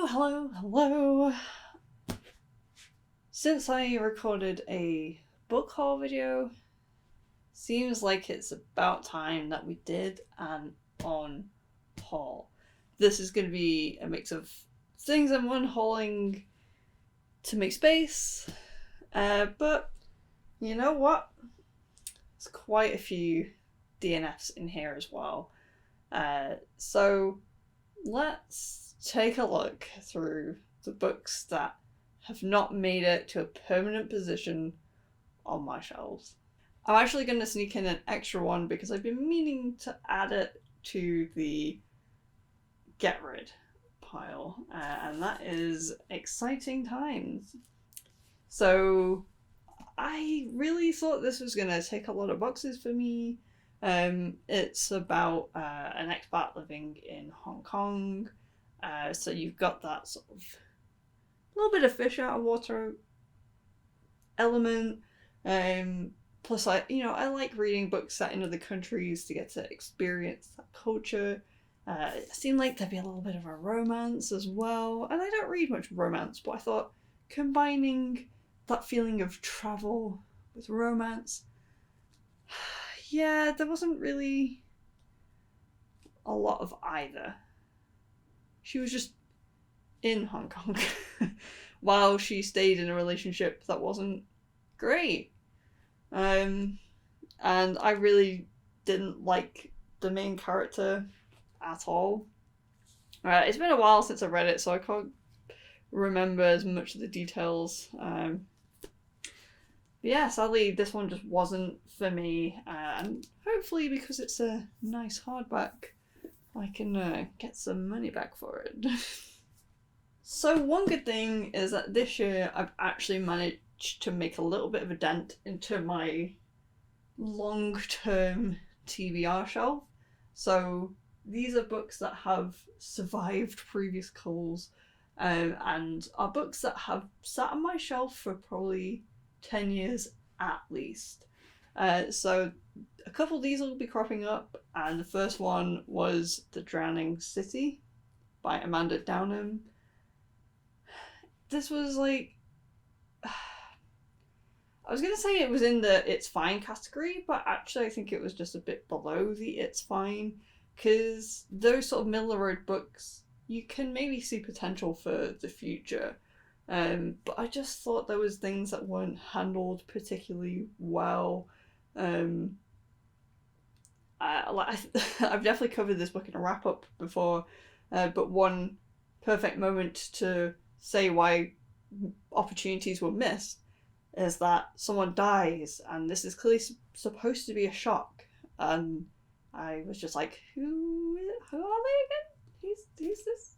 Hello. Since I recorded a book haul video, seems like it's about time that we did an on haul. This is going to be a mix of things I'm unhauling to make space, but you know what? There's quite a few DNFs in here as well. So let's take a look through the books that have not made it to a permanent position on my shelves. I'm actually going to sneak in an extra one because I've been meaning to add it to the get rid pile, and that is Exciting Times. So I really thought this was going to take a lot of boxes for me. It's about an expat living in Hong Kong. So you've got that sort of little bit of fish out of water element. Plus, I like reading books set in other countries to get to experience that culture. It seemed like there'd be a little bit of a romance as well. And I don't read much romance, but I thought combining that feeling of travel with romance, yeah, there wasn't really a lot of either. She was just in Hong Kong while she stayed in a relationship that wasn't great. And I really didn't like the main character at all. It's been a while since I read it, so I can't remember as much of the details. But yeah, sadly, this one just wasn't for me. And hopefully, because it's a nice hardback, I can get some money back for it. So one good thing is that this year I've actually managed to make a little bit of a dent into my long-term TBR shelf. So these are books that have survived previous culls, and are books that have sat on my shelf for probably 10 years at least. So a couple of these will be cropping up, and the first one was The Drowning City by Amanda Downham. This was like, I was going to say it was in the It's Fine category, but actually I think it was just a bit below the It's Fine, because those sort of middle of the road books, you can maybe see potential for the future. But I just thought there was things that weren't handled particularly well. I've definitely covered this book in a wrap-up before, but one perfect moment to say why opportunities were missed is that someone dies, and this is clearly supposed to be a shock, and I was just like, who are they again? Who's this?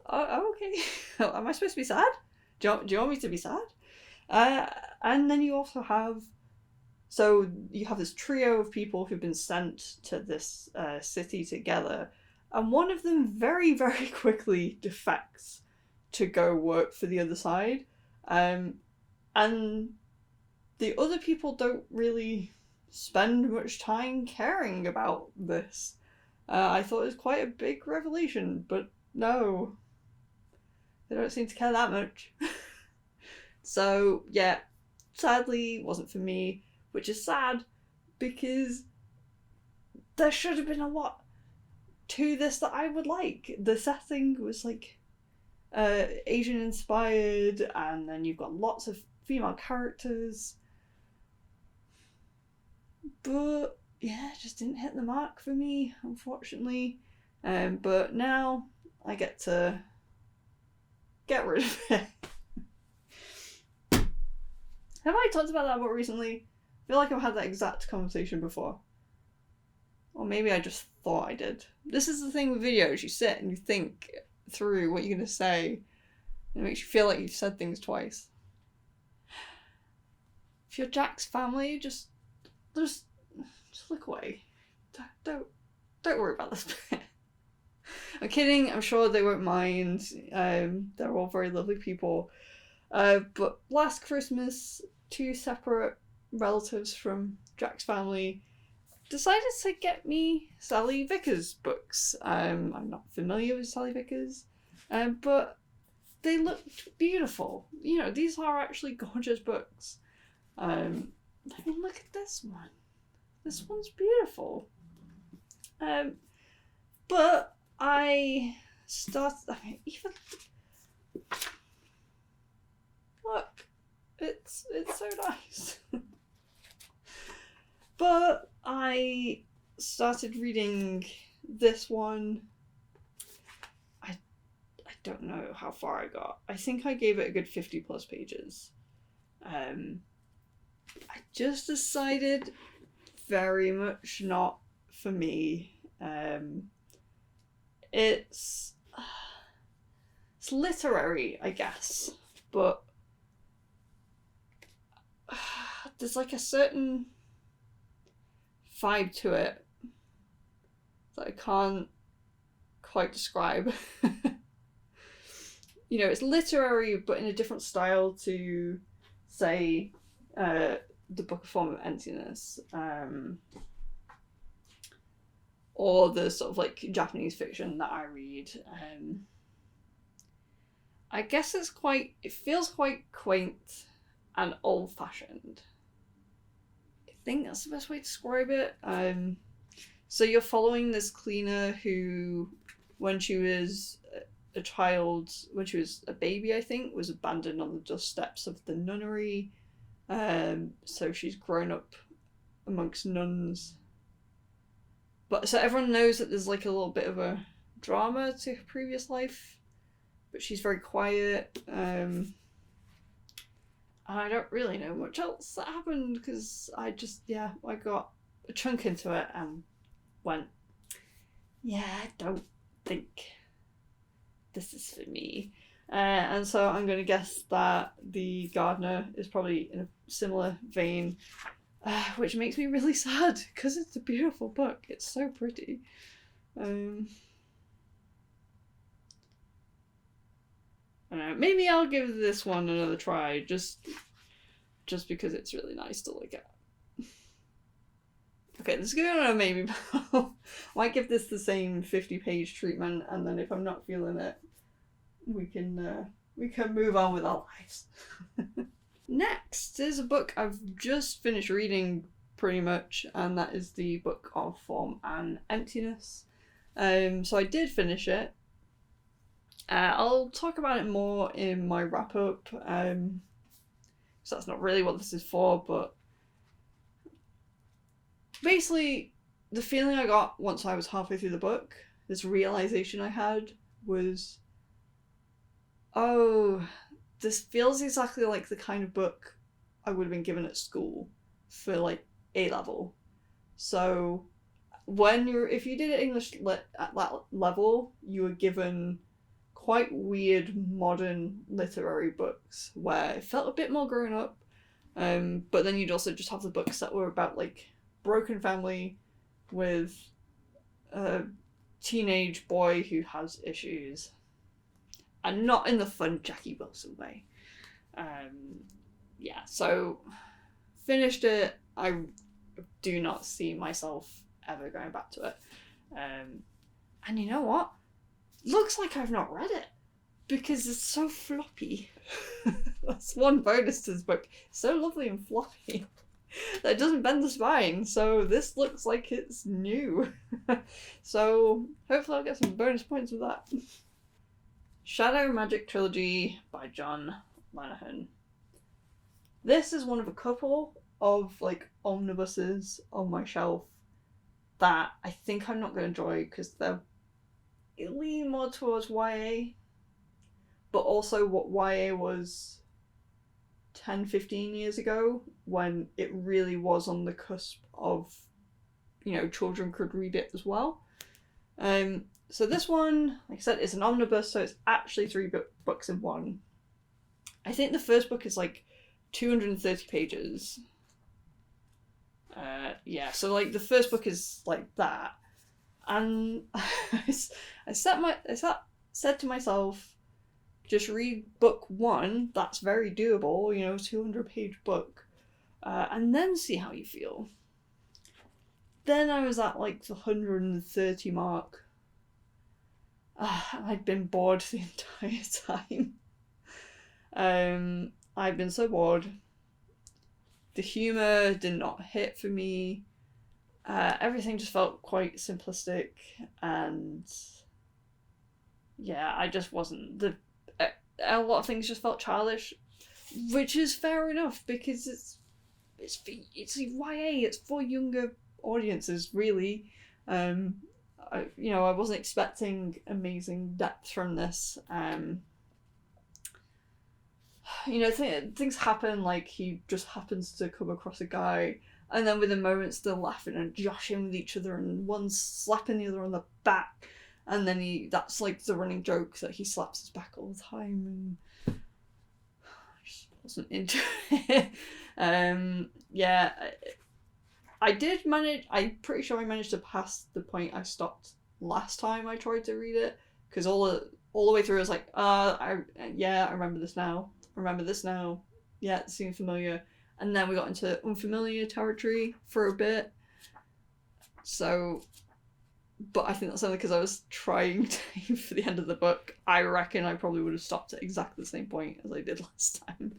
Oh, okay. Am I supposed to be sad? Do you want me to be sad? And then you also have, so you have this trio of people who've been sent to this city together, and one of them very, very quickly defects to go work for the other side. And the other people don't really spend much time caring about this. I thought it was quite a big revelation, but no. They don't seem to care that much. So, yeah, sadly, wasn't for me, which is sad because there should have been a lot to this that I would like. The setting was like Asian inspired, and then you've got lots of female characters. But yeah, it just didn't hit the mark for me, unfortunately. But now I get to get rid of it. Have I talked about that book recently? I feel like I've had that exact conversation before. Or maybe I just thought I did. This is the thing with videos, you sit and you think through what you're going to say, and it makes you feel like you've said things twice. If you're Jack's family, just look away. Don't worry about this bit. I'm kidding, I'm sure they won't mind. They're all very lovely people. But last Christmas, two separate relatives from Jack's family decided to get me Sally Vickers books. I'm not familiar with Sally Vickers. But they looked beautiful. You know, these are actually gorgeous books. I mean, look at this one. This one's beautiful. But I even look, it's so nice. But I started reading this one. I don't know how far I got. I think I gave it a good 50 plus pages. I just decided very much not for me. It's literary, I guess, but there's like a certain vibe to it that I can't quite describe. You know, it's literary, but in a different style to, say, the Book of Form of Emptiness, or the sort of like Japanese fiction that I read. I guess it feels quite quaint and old-fashioned. I think that's the best way to describe it. So you're following this cleaner who, when she was a child, when she was a baby, I think, was abandoned on the doorsteps of the nunnery. So she's grown up amongst nuns. But so everyone knows that there's like a little bit of a drama to her previous life, but she's very quiet. I don't really know much else that happened because I got a chunk into it and went, yeah, I don't think this is for me. And so I'm going to guess that The Gardener is probably in a similar vein, which makes me really sad because it's a beautiful book. It's so pretty. I don't know, maybe I'll give this one another try just because it's really nice to look at. Okay, this is going on a maybe. Might give this the same 50-page treatment, and then if I'm not feeling it, we can move on with our lives. Next is a book I've just finished reading pretty much, and that is the Book of Form and Emptiness. So I did finish it. I'll talk about it more in my wrap up. So that's not really what this is for, but basically the feeling I got once I was halfway through the book, this realization I had was, oh, this feels exactly like the kind of book I would have been given at school for like A level. So if you did English at that level, you were given quite weird modern literary books where it felt a bit more grown up. But then you'd also just have the books that were about like broken family with a teenage boy who has issues. And not in the fun Jackie Wilson way. So finished it. I do not see myself ever going back to it. And you know what? Looks like I've not read it because it's so floppy. That's one bonus to this book. It's so lovely and floppy that it doesn't bend the spine. So this looks like it's new. So hopefully I'll get some bonus points with that. Shadow Magic Trilogy by John Lanahan. This is one of a couple of like omnibuses on my shelf that I think I'm not going to enjoy because they're lean more towards YA, but also what YA was 10-15 years ago when it really was on the cusp of, you know, children could read it as well. So this one, like I said, is an omnibus, so it's actually 3 books in one. I think the first book is like 230 pages. So like the first book is like that. And I said to myself, just read book 1, that's very doable, 200-page book, and then see how you feel. Then I was at like the 130 mark, I'd been bored the entire time. I'd been so bored. The humour did not hit for me. Everything just felt quite simplistic, and yeah, I just wasn't a lot of things just felt childish, which is fair enough because it's YA. It's for younger audiences, really. I wasn't expecting amazing depth from this. Things happen, like he just happens to come across a guy, and then within moments they're laughing and joshing with each other, and one's slapping the other on the back, and then that's like the running joke that he slaps his back all the time, and I just wasn't into it. Yeah, I'm pretty sure I managed to pass the point I stopped last time I tried to read it, because all the way through I was like, I remember this now. Yeah, it seemed familiar. And then we got into unfamiliar territory for a bit. So, but I think that's only because I was trying to aim for the end of the book. I reckon I probably would have stopped at exactly the same point as I did last time.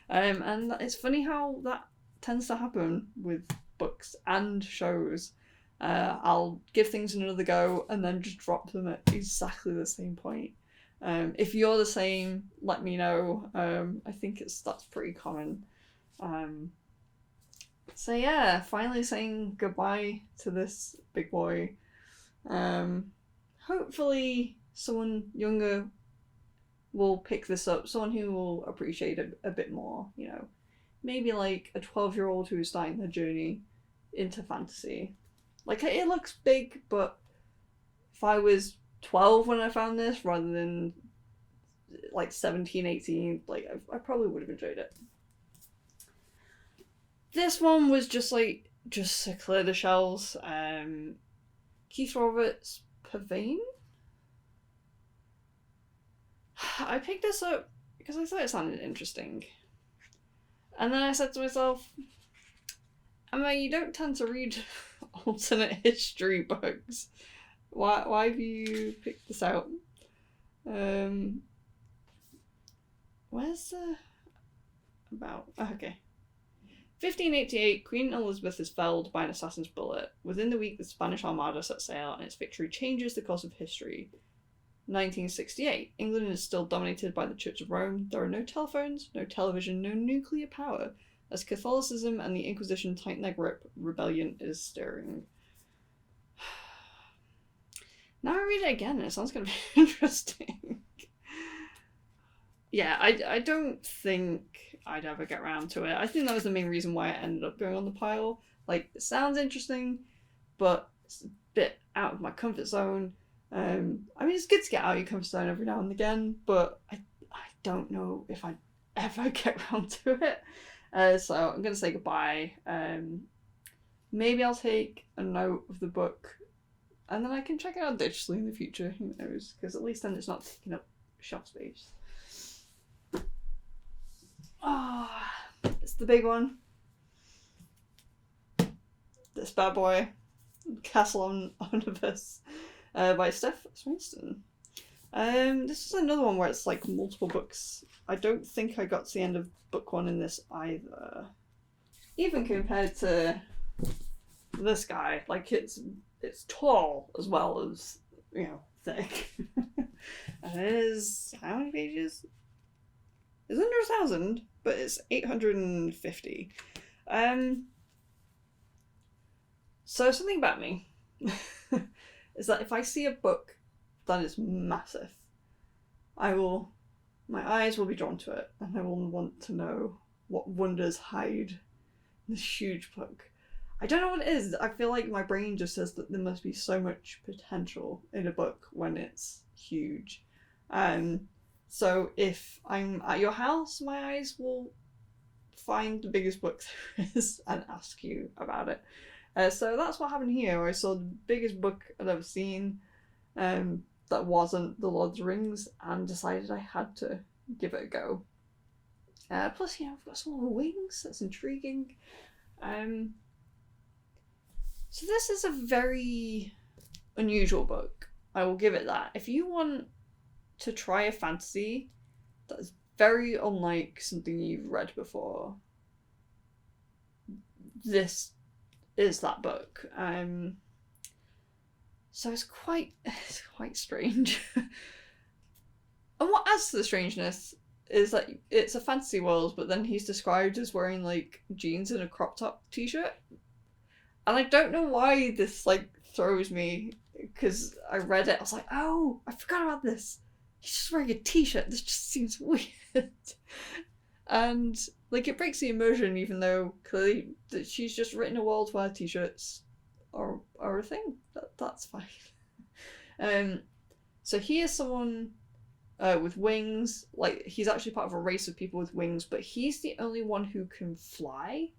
And it's funny how that tends to happen with books and shows. I'll give things another go and then just drop them at exactly the same point. If you're the same, let me know. I think that's pretty common. So yeah, finally saying goodbye to this big boy. Hopefully someone younger will pick this up, someone who will appreciate it a bit more, maybe like a 12-year-old who's starting their journey into fantasy. Like, it looks big, but if I was 12 when I found this rather than like 17, 18, like I probably would have enjoyed it. This one was just to clear the shelves. Keith Roberts' Pavane. I picked this up because I thought it sounded interesting. And then I said to myself, Emma, you don't tend to read alternate history books. Why have you picked this out? Where's the about? Okay. 1588, Queen Elizabeth is felled by an assassin's bullet. Within the week, the Spanish Armada sets sail, and its victory changes the course of history. 1968, England is still dominated by the Church of Rome. There are no telephones, no television, no nuclear power. As Catholicism and the Inquisition tighten their grip, rebellion is stirring. Now I read it again, it sounds going to be interesting. Yeah, I don't think I'd ever get around to it. I think that was the main reason why it ended up going on the pile. Like, it sounds interesting, but it's a bit out of my comfort zone. I mean, it's good to get out of your comfort zone every now and again, but I don't know if I'd ever get around to it. So I'm going to say goodbye. Maybe I'll take a note of the book, and then I can check it out digitally in the future. Who knows? Because at least then it's not taking up shelf space. It's the big one. This bad boy, Castle on Omnibus, by Steph Swinston. This is another one where it's like multiple books. I don't think I got to the end of book one in this either. Even compared to this guy, like it's tall as well as, thick. And it is, how many pages? It's under 1,000, but it's 850. So something about me is that if I see a book that is massive, my eyes will be drawn to it, and I will want to know what wonders hide in this huge book. I don't know what it is. I feel like my brain just says that there must be so much potential in a book when it's huge. So if I'm at your house, my eyes will find the biggest book there is and ask you about it. So that's what happened here. I saw the biggest book I'd ever seen that wasn't The Lord of the Rings, and decided I had to give it a go. Plus, I've got some little wings. That's intriguing. So this is a very unusual book. I will give it that. If you want to try a fantasy that is very unlike something you've read before, this is that book. So it's quite strange. And what adds to the strangeness is that it's a fantasy world, but then he's described as wearing like jeans and a crop top t-shirt. And I don't know why this like throws me, because I read it, I was like, oh, I forgot about this. He's just wearing a t-shirt. This just seems weird. And like it breaks the immersion, even though clearly that she's just written a world where t-shirts are a thing. That's fine. So he is someone with wings. Like he's actually part of a race of people with wings, but he's the only one who can fly.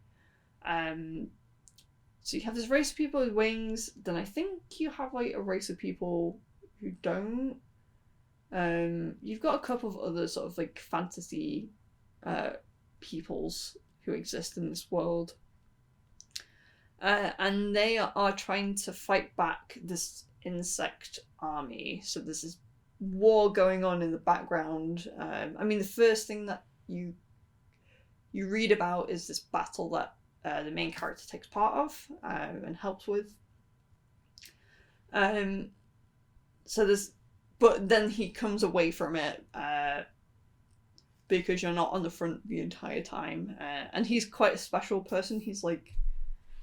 So you have this race of people with wings. Then I think you have like a race of people who don't. You've got a couple of other sort of like fantasy peoples who exist in this world. And they are trying to fight back this insect army. So there's this war going on in the background. I mean, the first thing that you read about is this battle that the main character takes part of and helps with. So there's, but then he comes away from it because you're not on the front the entire time. And he's quite a special person. He's like,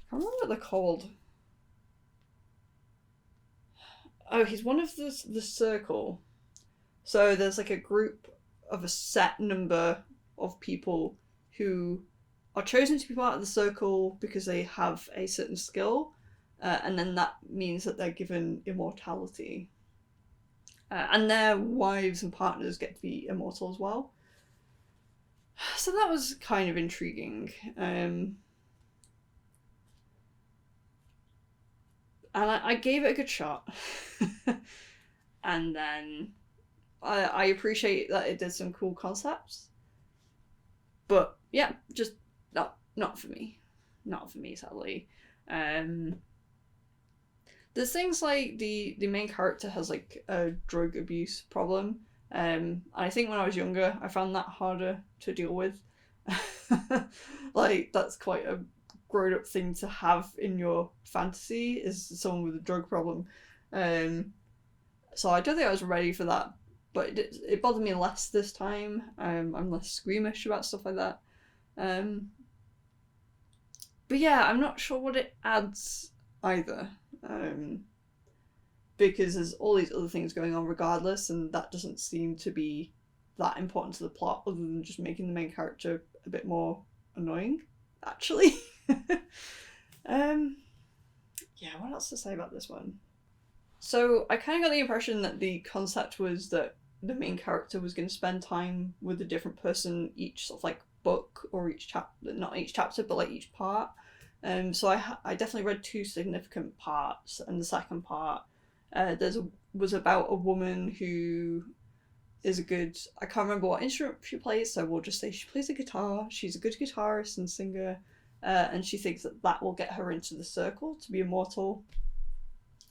I can't remember what they're called. Oh, he's one of the circle. So there's like a group of a set number of people who are chosen to be part of the circle because they have a certain skill, and then that means that they're given immortality. And their wives and partners get to be immortal as well. So that was kind of intriguing. And I gave it a good shot. And then I appreciate that it did some cool concepts. But yeah, just not for me. Not for me, sadly. There's things like the main character has like a drug abuse problem. And I think when I was younger, I found that harder to deal with. Like, that's quite a grown up thing to have in your fantasy, is someone with a drug problem. So I don't think I was ready for that, but it bothered me less this time. I'm less squeamish about stuff like that. But yeah, I'm not sure what it adds either. Because there's all these other things going on regardless, and that doesn't seem to be that important to the plot, other than just making the main character a bit more annoying, actually. Yeah, what else to say about this one? So I kind of got the impression that the concept was that the main character was going to spend time with a different person each sort of like book, or each chapter, not each chapter, but like each part. So I definitely read two significant parts, and the second part was about a woman who is a good, I can't remember what instrument she plays, so we'll just say she plays a guitar. She's a good guitarist and singer, and she thinks that will get her into the circle to be immortal.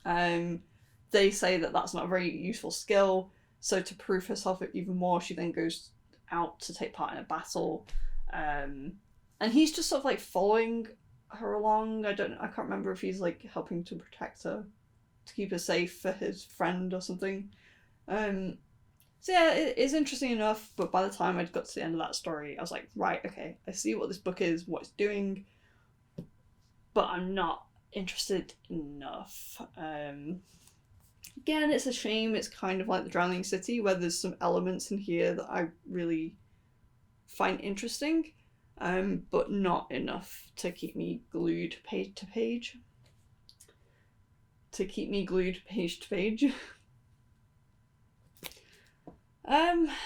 They say that that's not a very useful skill, so to prove herself even more, she then goes out to take part in a battle. And he's just sort of like following her along. I can't remember if he's like helping to protect her, to keep her safe for his friend or something. So yeah, it is interesting enough, but by the time I'd got to the end of that story, I was like, right, okay, I see what this book is, what it's doing, but I'm not interested enough. Again, it's a shame. It's kind of like The Drowning City, where there's some elements in here that I really find interesting, but not enough to keep me glued page to page.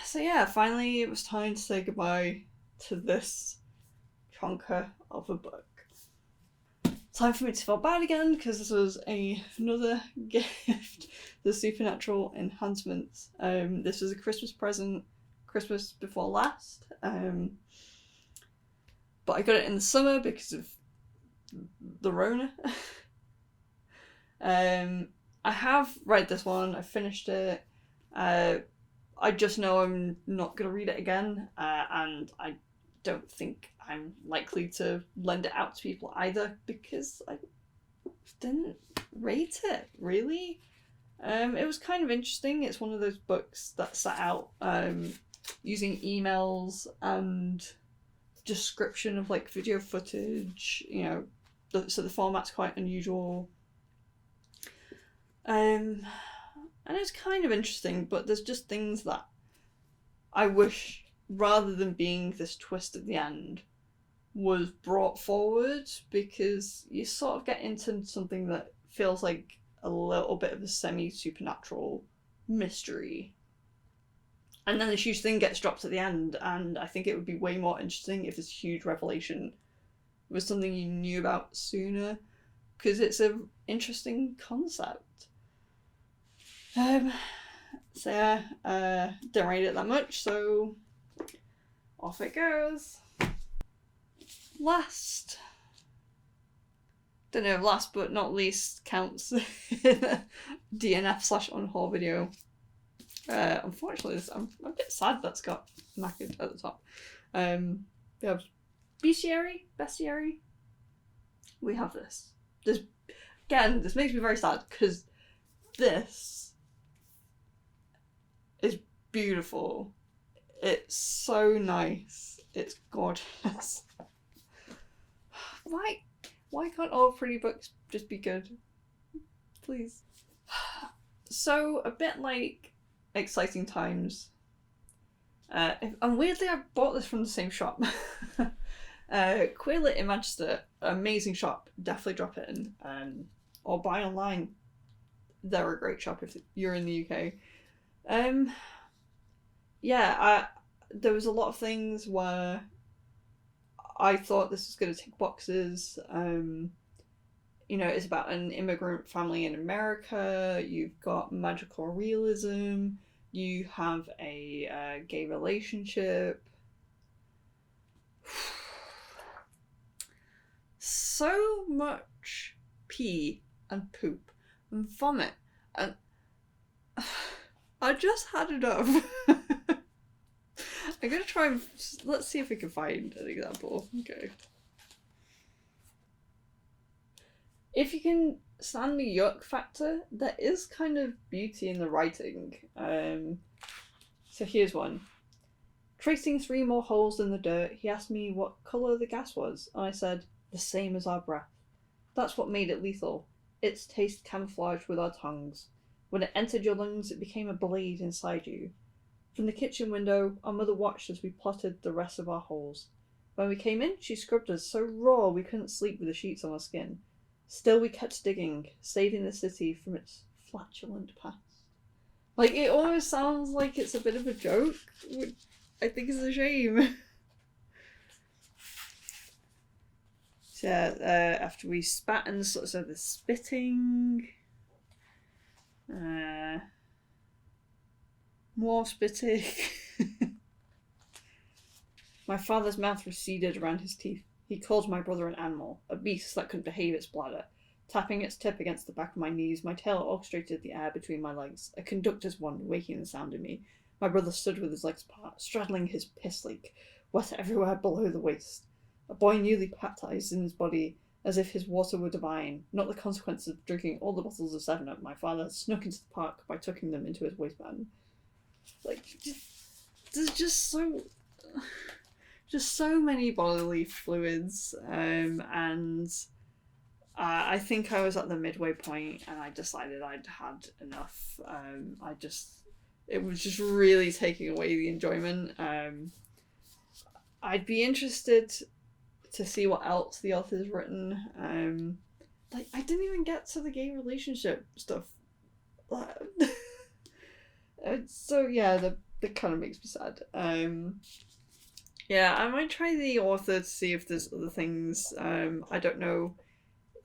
So yeah, finally it was time to say goodbye to this chonker of a book. Time for me to feel bad again, because this was another gift, the Supernatural Enhancements. This was a Christmas present, Christmas before last. But I got it in the summer because of the Rona. I have read this one. I finished it. I just know I'm not gonna read it again, and I don't think I'm likely to lend it out to people either because I didn't rate it really. It was kind of interesting. It's one of those books that sat out using emails and description of like video footage. So the format's quite unusual. And it's kind of interesting, but there's just things that I wish, rather than being this twist at the end, was brought forward, because you sort of get into something that feels like a little bit of a semi-supernatural mystery. And then this huge thing gets dropped at the end, and I think it would be way more interesting if this huge revelation was something you knew about sooner, because it's an interesting concept. So yeah, didn't rate it that much, so off it goes. Last but not least counts DNF / unhaul video. Unfortunately, I'm a bit sad that's got knackered at the top. We have bestiary. We have this. This makes me very sad because this is beautiful. It's so nice. It's gorgeous. Why can't all pretty books just be good? Please. So, a bit like Exciting Times. And weirdly, I bought this from the same shop. Quail It in Manchester, amazing shop. Definitely drop it in. Or buy online. They're a great shop if you're in the UK. There was a lot of things where I thought this was going to tick boxes. It's about an immigrant family in America. You've got magical realism. You have a gay relationship. So much pee and poop and vomit, and I just had enough. I'm gonna try and let's see if we can find an example. Okay. If you can stand the yuck factor, there is kind of beauty in the writing. So here's one. Tracing 3 more holes in the dirt, he asked me what colour the gas was, and I said, the same as our breath. That's what made it lethal. Its taste camouflaged with our tongues. When it entered your lungs, it became a blade inside you. From the kitchen window, our mother watched as we plotted the rest of our holes. When we came in, she scrubbed us so raw we couldn't sleep with the sheets on our skin. Still we kept digging, saving the city from its flatulent past. Like, it almost sounds like it's a bit of a joke, which I think is a shame. So, after we spat and so the spitting... more spitting. My father's mouth receded around his teeth. He called my brother an animal, a beast that couldn't behave its bladder. Tapping its tip against the back of my knees, my tail orchestrated the air between my legs, a conductor's wand waking the sound in me. My brother stood with his legs apart, straddling his piss leak, wet everywhere below the waist. A boy newly baptized in his body, as if his water were divine, not the consequence of drinking all the bottles of 7-Up my father snuck into the park by tucking them into his waistband. Like, there's just so many bodily fluids, and I think I was at the midway point and I decided I'd had enough. It was just really taking away the enjoyment. I'd be interested to see what else the author's written. I didn't even get to the gay relationship stuff. So yeah, that kind of makes me sad. Yeah, I might try the author to see if there's other things. I don't know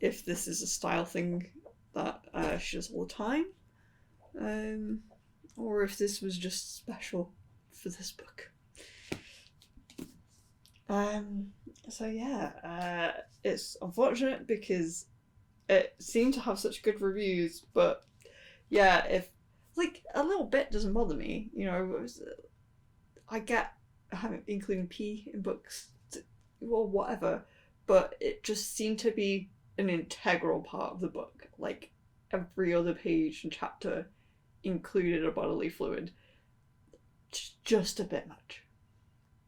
if this is a style thing that she does all the time, or if this was just special for this book. So yeah, it's unfortunate because it seemed to have such good reviews, but Yeah, if like a little bit doesn't bother me, I get including pee in books or whatever, but it just seemed to be an integral part of the book. Like every other page and chapter included a bodily fluid. Just a bit much.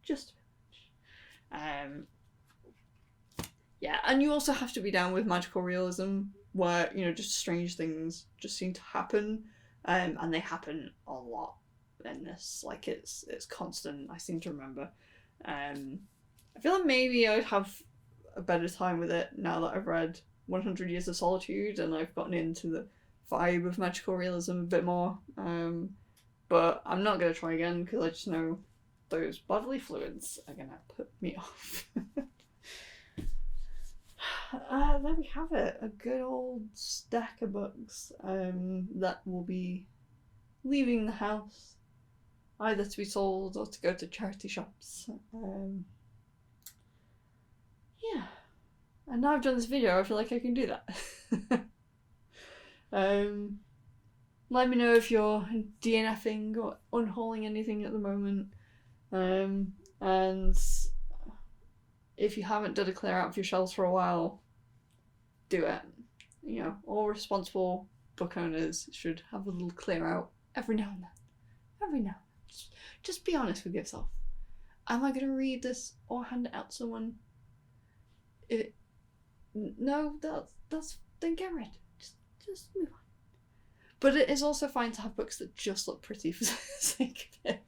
Just a bit much. Yeah, and you also have to be down with magical realism, where just strange things just seem to happen, and they happen a lot in this. Like it's constant. I seem to remember. I feel like maybe I'd have a better time with it now that I've read 100 Years of Solitude and I've gotten into the vibe of magical realism a bit more. But I'm not gonna try again because I just know those bodily fluids are gonna put me off. There we have it, a good old stack of books that will be leaving the house, either to be sold or to go to charity shops. Yeah, and now I've done this video, I feel like I can do that. Let me know if you're DNFing or unhauling anything at the moment, and if you haven't done a clear out of your shelves for a while, do it. All responsible book owners should have a little clear out every now and then. Every now and then. Just be honest with yourself. Am I going to read this or hand it out to someone? No, that's then get rid. Just move on. But it is also fine to have books that just look pretty for the sake of it.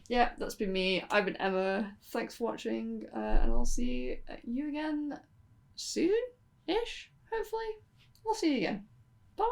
Yeah, that's been me. I've been Emma. Thanks for watching, and I'll see you again soon-ish, hopefully. I'll see you again. Bye.